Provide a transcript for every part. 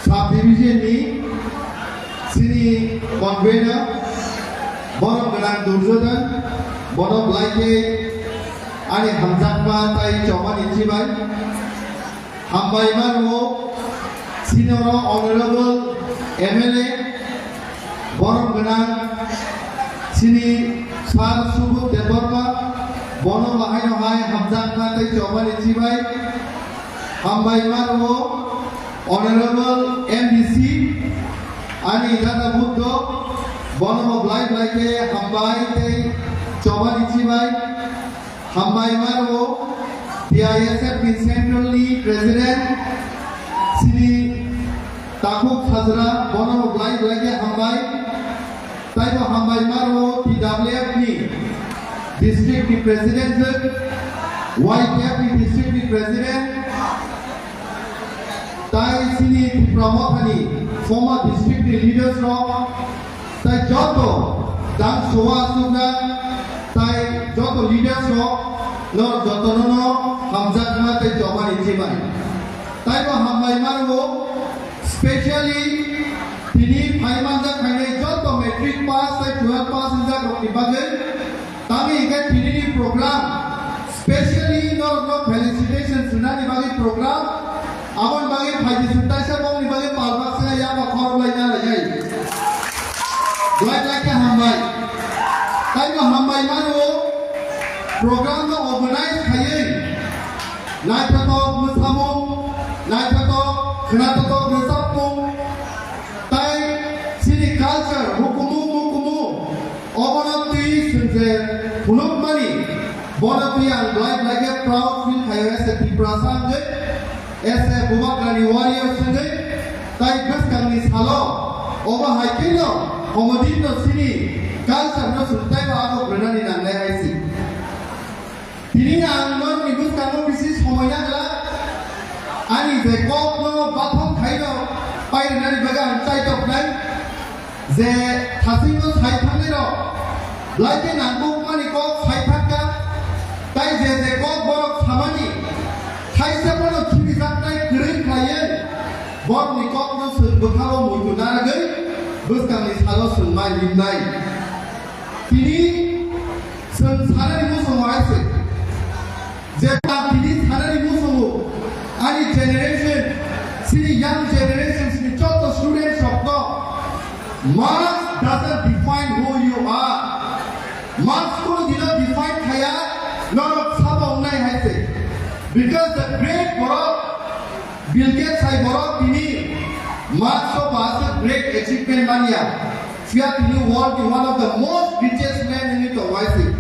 subdivision ni sini convener Borom gwnang durjodan Borom laike ani hamjakma tai choman injibai hambai mano senior honorable MLA Borom gwnang sini sar subu deborma Borom lahai hai hamjakma tai choman injibai hambai mano honorable MDC ani dana buddho Borom laike hambai tai choman injibai hambai mano TISF Ni Central Ni President Sini nakhukmani Borom laike hambai taibo hambai mano TWF Ni District Ni President YTF Ni District Ni President tai sini promothani former district Ni leaders ro tai joto dang soa suga tai joto leaders ro no joto no hamjakma tai joman injibai tai bo hambai mano specially tini phaimanja khainai joto matric pass tai 12 pass inja rokni bagai tami ike tini program specially no felicitation sunani bagai program amon bagai phaji suntai sa bong ni bagai palbak sa ya ba khor lai na lai Dua lagi hambai, tapi hambai mana program tu organize kaya, naik tato musamu, naik tato kena tato bersatu, tapi sini culture hukumu, orang tu senjata punuk mani, orang tu yang lagi proud feel kaya seperti perasaan je, buat lagi warrior senjata, tapi bes kami salah, orang hiking lo. Komodin no sini culture no sultai ba ako berani nang lai si. Tini ang non ibus kamu bisis homoya gala. Ani ze kop no bathong khai no pai nari baga antai tok nai. Ze thasing no sai thang no. Lai ke nakhukmani kop sai thang ka. Tai ze kop borok thamani. Khai se bono khini sak nai kering khayen. Bor ni kop no sul bukhalo mutu na gai. Bukan ni salah sunmai limnai. Kini sana ni musuh maise. Jika kini sana ni musuh, ani generation, sini young generation, sini contoh students waktu, marks doesn't define who you are. Marks ko tidak define kaya, lorok sabong nai haise. Because the great Borom, Bill Gates hai Borom kini. Marks of a great achievement mania. Fiat in the world is one of the most richest men in it of YC.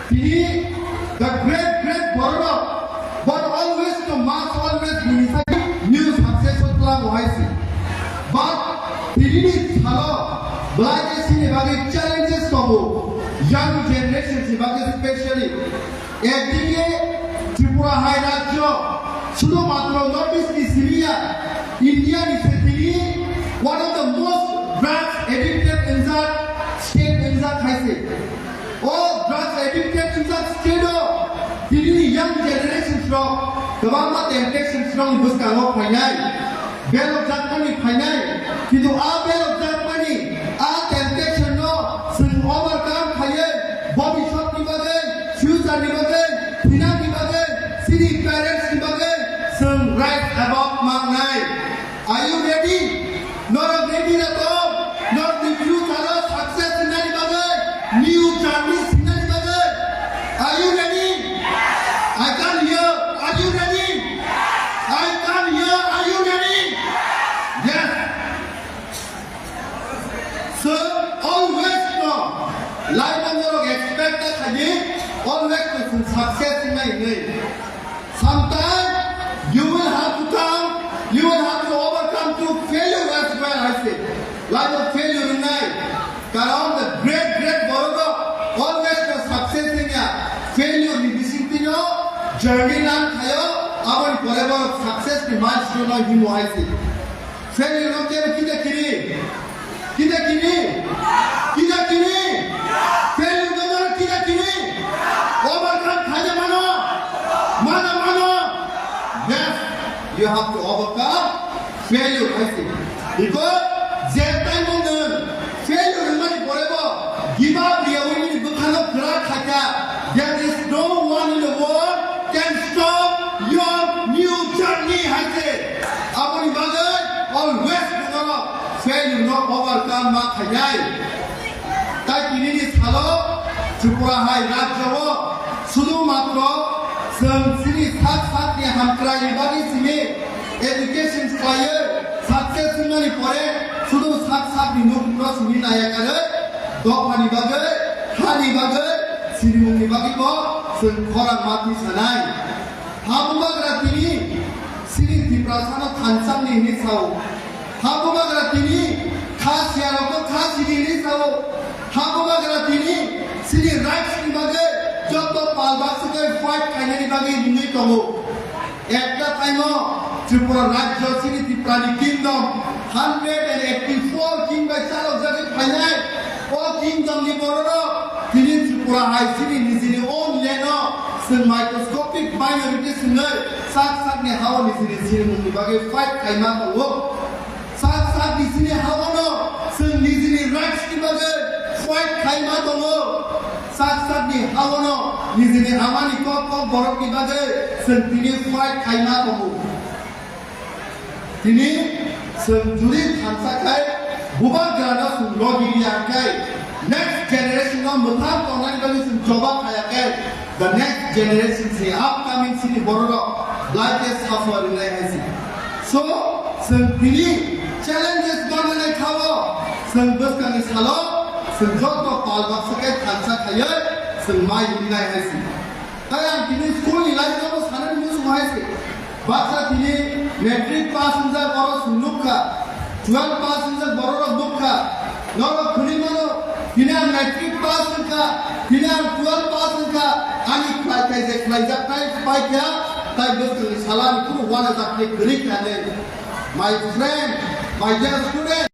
He, the great Borom, but always the marks always new successful club YC. But he didn't follow black challenges for young generations, especially. Every Tripura High Rajyo, Sudo Matro, Northeast Syria. India is one of the most drugs addicted state in that country. All drugs addicted in that state. This young generation from the government temptations from Buskan of Pinay, Bell of that money Pinay, Kidu our bell of that money, our temptation no, soon overcome Pinay, Bobby Shop Nibagan, Future Nibagan, Tina Nibagan, city parents Nibagan, soon right about Magnai. Are you ready? Not ready at all. Not the future success in any bagay. New journeys in any bagay. Are you ready? I can hear. Are you ready? I can hear. Are you ready? Yes. So always no. Life and your expect that again. Always with success in my name. Sometimes you will have to come. You will have to overcome through failure as well, I say. Like a failure in life. Karam the great Borom always the success in ya. Failure in this thing, journey land hayo. Our forever success the milestone of him, I say. Failure not there, kita kini. Failure not kita kini. Overcome kaya mana. Yes. You have to overcome failure haise iko jetai mongen failure mani porebo give up reality bukhano khara khaka there is no one in the world can stop your new journey haise apni bagai always bugaro failure no overcome ma khayai tai kinini salo tripura hai rajyo শুধুমাত্র সিনি সাত সাতনি হামক্রাই বাকি সিনি education square success মানে পরে শুধু সাত সাতনি নতুন সিনি নায়াকারে দফানি বাগে হানি বাগে সিনি মুনি বাকি কো সন খরা মাতি সানাই হাবুবাগরা তিনি সিনি ত্রিপ্রাসানো খানসামনি হিসাও হাবুবাগরা তিনি খাসিয়ারো খাসিনি হিসাও হাবুবাগরা তিনি সিনি রাইটস ni বাগে যত পালবাসকে ফাইট খাইনানি বাগে নিনি তবো একটা টাইমো ত্রিপুরা রাজ্য সিনি ত্রিপুরানি কিংডম 184 কিং বাই চালক জাগে খাইনাই ও কিংডম নি বড় তিনি ত্রিপুরা হাই সিনি নিজনি ওন লেনো সন মাইক্রোস্কোপিক মাইনরিটি সিনে সাত সাত নি হাও নিজনি সিনি মুনি বাগে ফাইট খাইমা তবো সাত সাত নি সিনি হাও নো সন নিজনি রাইটস ni বাগে ফাইট খাইমা তবো साथ ni hawono nizini amani ko borok ni bage sentini fight khaina tomo tini senjuri khansa kai buba grana sun logi ya kai next generation no mutham tonani bagi sun joba khaya kai the next generation se upcoming sini bororo like a suffer in haisi so sentini challenges banane khawo senbus kani salo senjot palbaksake khansa khaya semai dinai haisi kaya tini school ni life ko sanan ni suhaisi bacha tini metric pass unja boro sunukha 12 pass unja boro dukha noro khuni mano tini metric pass unka tini 12 pass unka ani kai je khai japai pai kya tai bus salam ku wana japne grik ane my friend my dear student